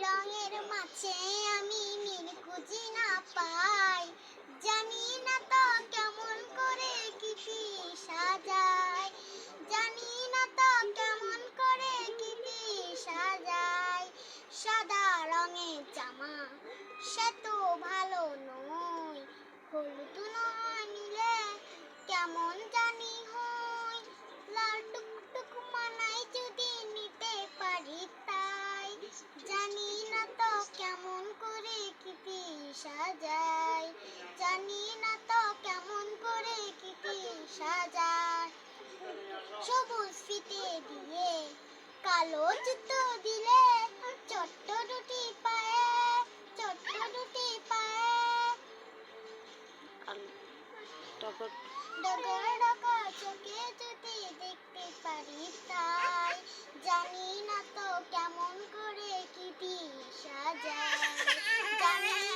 রঙের মাঝে আমি মিল খুঁজি না পাই, জানি না তো কেমন করে কি সাজাই, জানি না তো কেমন করে কি সাজাই। সাদা রঙের জামা সে তো ভালো নয়, হলুদ নয় নিলে কেমন জানি হয়, লাল টুকটুক মানাই যদি নিতে পারি তাই, জানি না তো কেমন করে কি সাজাই, জানি না তো কেমন করে কি সাজাই। সবুজ ফিতে দিয়ে কালো জুতো দিলে ছোট্ট দুটি পায়ে, ছোট্ট দুটি পায়ে ডগর ডগর ডগর চোখে যদি দেখতে পারি তাই, জানি না তো কেমন করে কি সাজাই, জানি